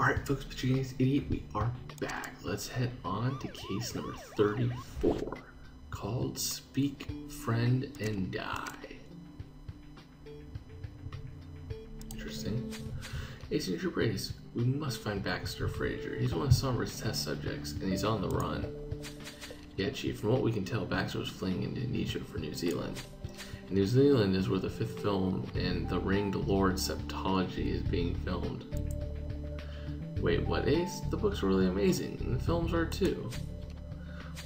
Alright folks, but you guys idiot, we are back. Let's head on to case number 34, called Speak, Friend, and Die. Interesting. Ace and Trooper Ace, we must find Baxter Fraser. He's one of Sombra's test subjects, and he's on the run. Yeah, Chief, from what we can tell, Baxter was fleeing Indonesia for New Zealand. And New Zealand is where the 5th film in The Ringed Lord Septology is being filmed. Wait, what, Ace? The books are really amazing, and the films are too.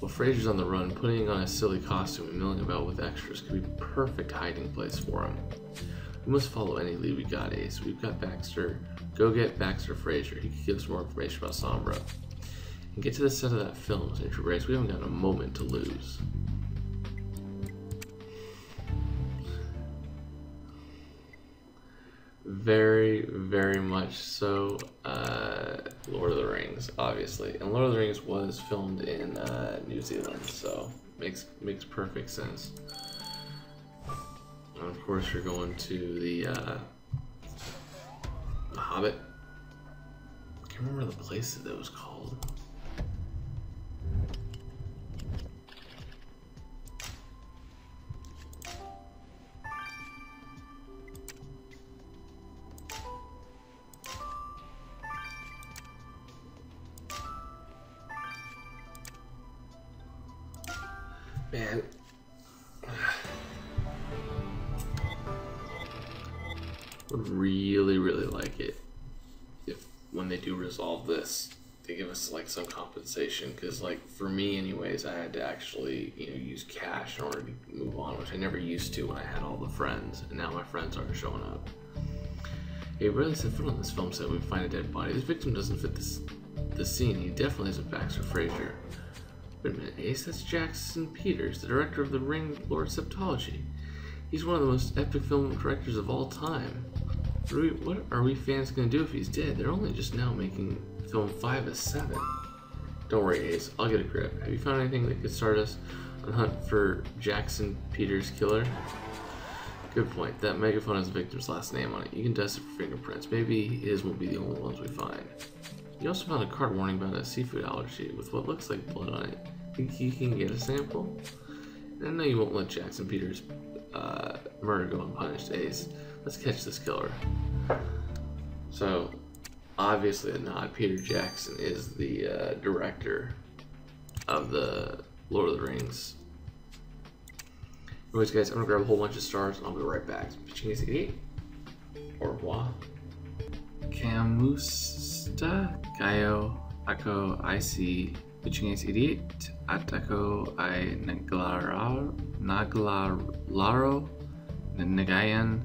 Well, Fraser's on the run, putting on a silly costume and milling about with extras could be a perfect hiding place for him. We must follow any lead we got, Ace. We've got Baxter. Go get Baxter Fraser. He can give us more information about Sombra. And get to the set of that film, Mr. Brace. We haven't got a moment to lose. Very, very much so. Lord of the Rings, obviously, and Lord of the Rings was filmed in New Zealand, so makes perfect sense. And of course, you're going to the Hobbit. I can't remember the place that it was called. Man, would really like it if when they do resolve this, they give us like some compensation. Because like for me, anyways, I had to actually use cash in order to move on, which I never used to when I had all the friends, and now my friends aren't showing up. Hey, really set foot on this film set. We find a dead body. This victim doesn't fit this scene. He definitely isn't Baxter Fraser. Wait a minute, Ace, that's Jackson Peters, the director of The Ringed Lord Septology. He's one of the most epic film directors of all time. What are we fans gonna do if he's dead? They're only just now making film 5 of 7. Don't worry, Ace, I'll get a grip. Have you found anything that could start us on the hunt for Jackson Peters' killer? Good point. That megaphone has the victim's last name on it. You can test it for fingerprints. Maybe his won't be the only ones we find. You also found a card warning about a seafood allergy with what looks like blood on it. Think you can get a sample? I know you won't let Jackson Peters' murder go unpunished, Ace. Let's catch this killer. So, obviously a nod. Peter Jackson is the director of the Lord of the Rings. Anyways, guys, I'm gonna grab a whole bunch of stars and I'll be right back. Pitching is 88. Au revoir. Kamusta kayo ako IC pitching is 88 at ako ay naglalaro nagayan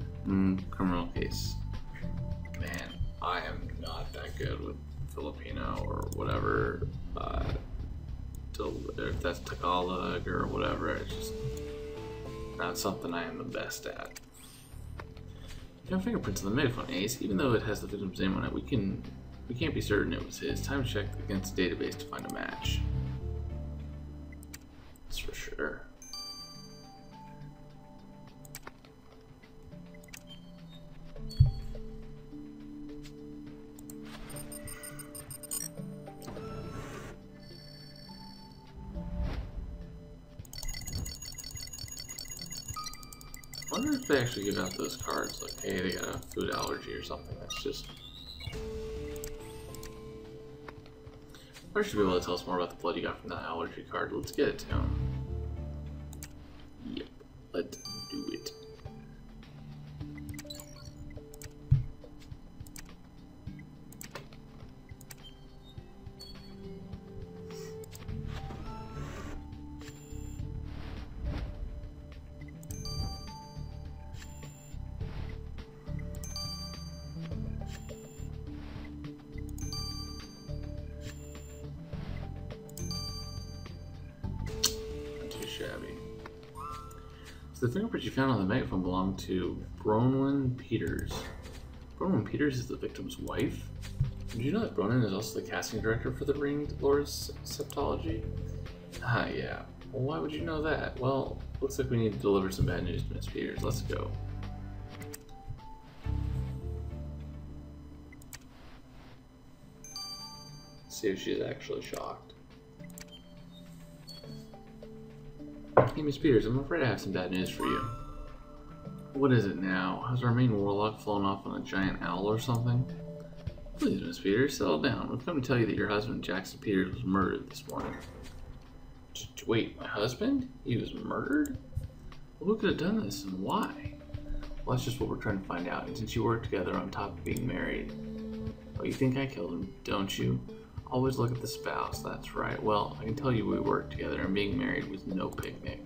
criminal case. Man, I am not that good with Filipino or whatever, if that's Tagalog or whatever. It's just not something I am the best at. We found fingerprints on the megaphone, Ace. Even though it has the victim's name on it, we can't be certain it was his. Time to check against the database to find a match. That's for sure. I wonder if they actually give out those cards, like, hey, they got a food allergy or something. That's just... I should be able to tell us more about the blood you got from that allergy card. Let's get it to him. Yep, let's do it. Shabby. So the fingerprints you found on the megaphone belong to Bronwyn Peters. Bronwyn Peters is the victim's wife? Did you know that Bronwyn is also the casting director for The Ringed Lord Septology? Ah, yeah. Well, why would you know that? Well, looks like we need to deliver some bad news to Miss Peters. Let's go. See if she's actually shocked. Hey, Miss Peters, I'm afraid I have some bad news for you. What is it now? Has our main warlock flown off on a giant owl or something? Please, Miss Peters, settle down. We've come to tell you that your husband, Jackson Peters, was murdered this morning. Wait, my husband? He was murdered? Well, who could have done this and why? Well, that's just what we're trying to find out. And since you work together on top of being married. Oh, you think I killed him, don't you? Always look at the spouse, that's right. Well, I can tell you we worked together and being married was no picnic.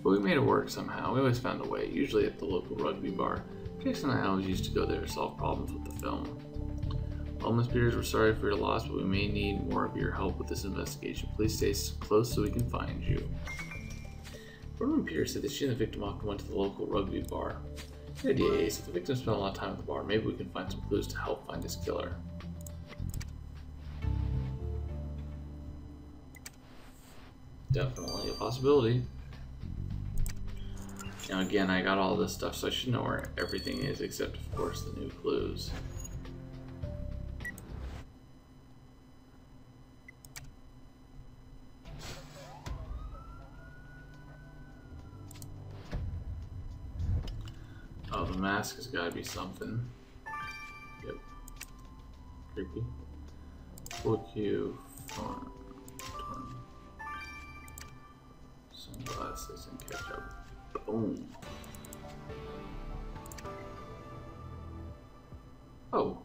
But we made it work somehow. We always found a way, usually at the local rugby bar. Jason and I always used to go there to solve problems with the film. Well, Miss Peters, we're sorry for your loss, but we may need more of your help with this investigation. Please stay close so we can find you. Roman Peters said that she and the victim often went to the local rugby bar. Good idea, Ace. If the victim spent a lot of time at the bar, maybe we can find some clues to help find his killer. Definitely a possibility. Now again, I got all this stuff, so I should know where everything is, except of course the new clues. Oh, the mask has got to be something. Yep. Creepy. Book you farm. Sunglasses and ketchup. Boom. Oh.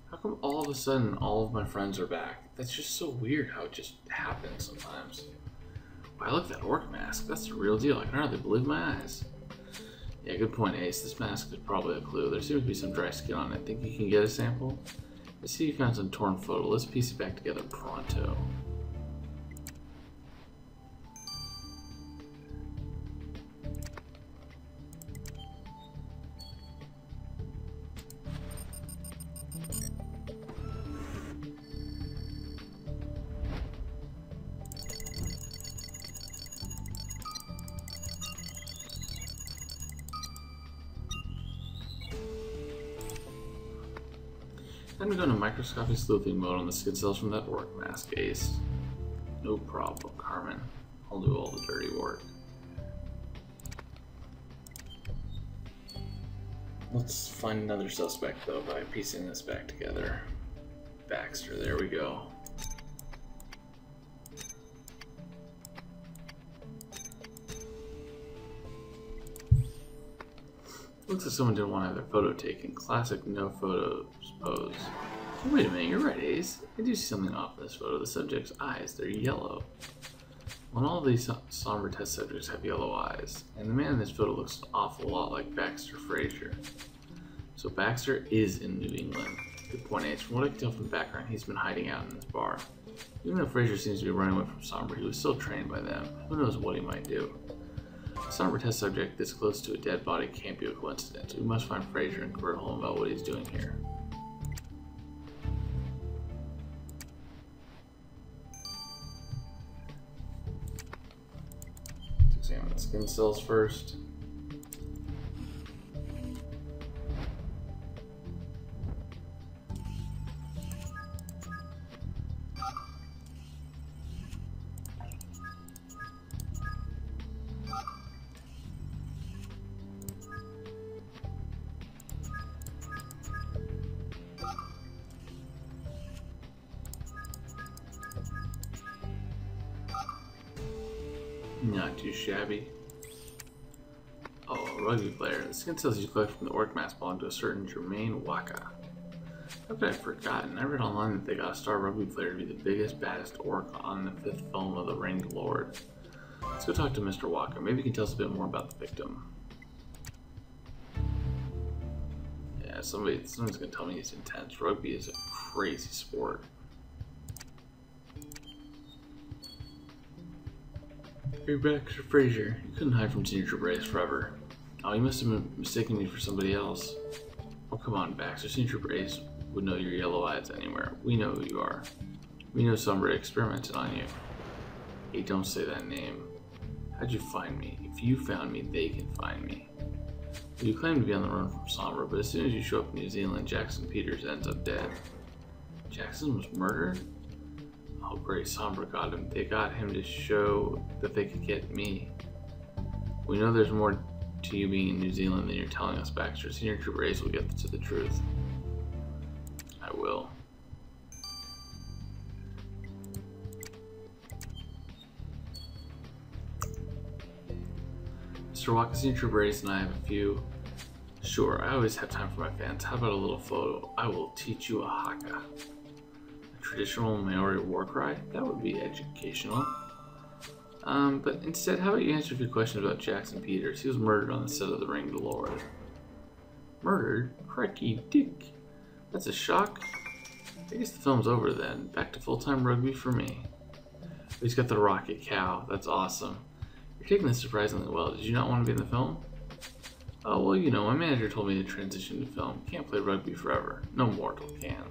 How come all of a sudden all of my friends are back? That's just so weird how it just happens sometimes. Wow, look at that orc mask. That's the real deal. I can hardly believe my eyes. Yeah, good point, Ace. This mask is probably a clue. There seems to be some dry skin on it. Think you can get a sample? I see you found some torn photo. Let's piece it back together pronto. Time to go into microscopic sleuthing mode on the skin cells from that orc mask, Ace. No problem, Carmen. I'll do all the dirty work. Let's find another suspect, though, by piecing this back together. Baxter, there we go. Looks like someone didn't want to have their photo taken. Classic no photos pose. Oh, wait a minute, you're right, Ace. I do see something off in this photo. The subject's eyes, they're yellow. Well, all these somber test subjects have yellow eyes, and the man in this photo looks an awful lot like Baxter Fraser. So Baxter is in New England. Good point, Ace. From what I can tell from the background, he's been hiding out in this bar. Even though Fraser seems to be running away from Somber, he was still trained by them. Who knows what he might do? A somber test subject this close to a dead body can't be a coincidence. We must find Fraser and convert him about what he's doing here. Let's examine the skin cells first. Not too shabby. Oh, a rugby player. The skin cells you collect from the orc mask belong to a certain Jermaine Waka. How could I have forgotten? I read online that they got a star rugby player to be the biggest, baddest orc on the 5th film of the Ringed Lord. Let's go talk to Mr. Waka. Maybe he can tell us a bit more about the victim. Yeah, someone's gonna tell me he's intense. Rugby is a crazy sport. Hey, Baxter Fraser. You couldn't hide from Signature Brace forever. Oh, you must have been mistaking me for somebody else. Oh, come on, Baxter. Signature Brace would know your yellow eyes anywhere. We know who you are. We know somebody experimented on you. Hey, don't say that name. How'd you find me? If you found me, they can find me. Well, you claim to be on the run from Sombra, but as soon as you show up in New Zealand, Jackson Peters ends up dead. Jackson was murdered? Oh great, Sombra got him. They got him to show that they could get me. We know there's more to you being in New Zealand than you're telling us, Baxter. Senior Trooper Ace will get to the truth. I will. Mr. Walker, Senior Trooper Ace and I have a few. Sure, I always have time for my fans. How about a little photo? I will teach you a haka. A traditional Maori war cry? That would be educational. But instead, how about you answer a few questions about Jackson Peters? He was murdered on the set of The Ringed Lord. Murdered? Crikey dick. That's a shock. I guess the film's over then. Back to full-time rugby for me. He's got the rocket cow. That's awesome. You're taking this surprisingly well. Did you not want to be in the film? Oh, well, you know, my manager told me to transition to film. Can't play rugby forever. No mortal can.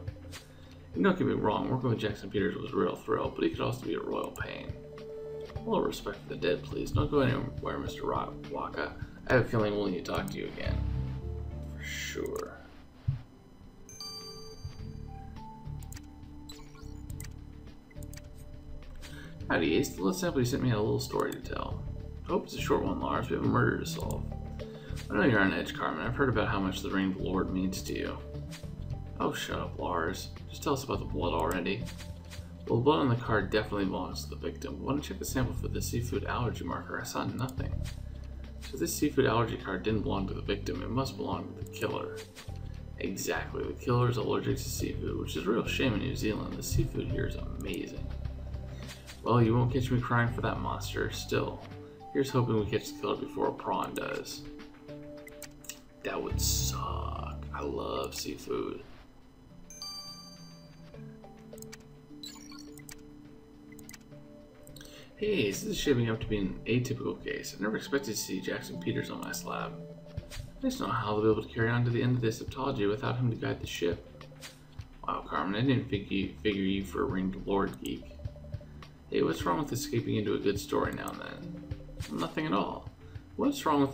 And don't get me wrong, working with Jackson Peters was a real thrill, but he could also be a royal pain. A little respect for the dead, please. Don't go anywhere, Mr. Waka. I have a feeling we'll need to talk to you again. For sure. Howdy, Ace. The little sample you sent me had a little story to tell. I hope it's a short one, Lars. We have a murder to solve. I know you're on edge, Carmen. I've heard about how much the Ringed Lord means to you. Oh, shut up, Lars. Just tell us about the blood already. Well, the blood on the card definitely belongs to the victim. Want to check the sample for the seafood allergy marker? I saw nothing. So this seafood allergy card didn't belong to the victim. It must belong to the killer. Exactly. The killer is allergic to seafood, which is a real shame in New Zealand. The seafood here is amazing. Well, you won't catch me crying for that monster. Still, here's hoping we catch the killer before a prawn does. That would suck. I love seafood. Hey, this is shaping up to be an atypical case. I never expected to see Jackson Peters on my slab. I just don't know how they'll be able to carry on to the end of this Septology without him to guide the ship. Wow, Carmen, I didn't figure you for a Ringed Lord geek. Hey, what's wrong with escaping into a good story now and then? Well, nothing at all. What's wrong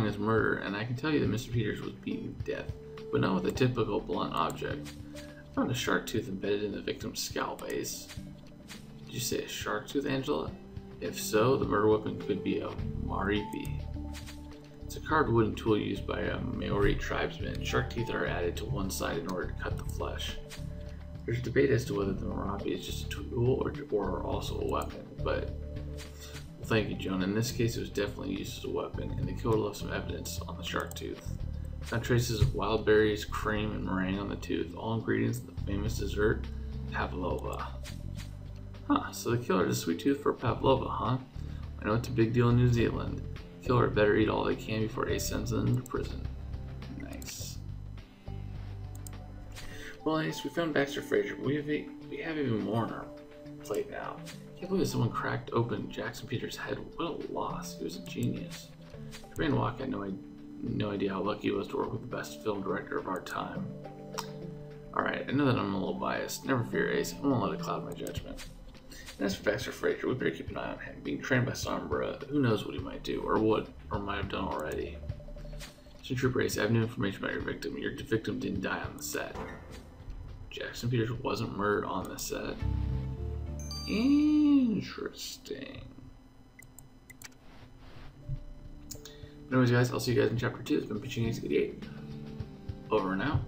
is murder, and I can tell you that Mr. Peters was beaten to death, but not with a typical blunt object. I found a shark tooth embedded in the victim's scalp, Ace. Did you say a shark tooth, Angela? If so, the murder weapon could be a maripi. It's a carved wooden tool used by a Maori tribesman. Shark teeth are added to one side in order to cut the flesh. There's debate as to whether the maripi is just a tool or also a weapon, but well, thank you, Joan. In this case, it was definitely used as a weapon, and the killer left some evidence on the shark tooth. Found traces of wild berries, cream, and meringue on the tooth, all ingredients of the famous dessert pavlova. Huh, so the killer has a sweet tooth for pavlova, huh? I know it's a big deal in New Zealand. The killer better eat all they can before Ace sends them to prison. Nice. Well, Ace, we found Baxter Fraser, but we have even more on our plate now. Can't believe someone cracked open Jackson Peters' head. What a loss. He was a genius. Jermaine Walk had no idea how lucky he was to work with the best film director of our time. Alright, I know that I'm a little biased. Never fear, Ace. I won't let it cloud my judgment. And as for Baxter Fraser, we better keep an eye on him. Being trained by Sombra, who knows what he might do, or might have done already. Senior Trooper Ace, I have new information about your victim. Your victim didn't die on the set. Jackson Peters wasn't murdered on the set. Interesting. Anyways, guys, I'll see you guys in Chapter 2. It's been Pitching 88. Over and out.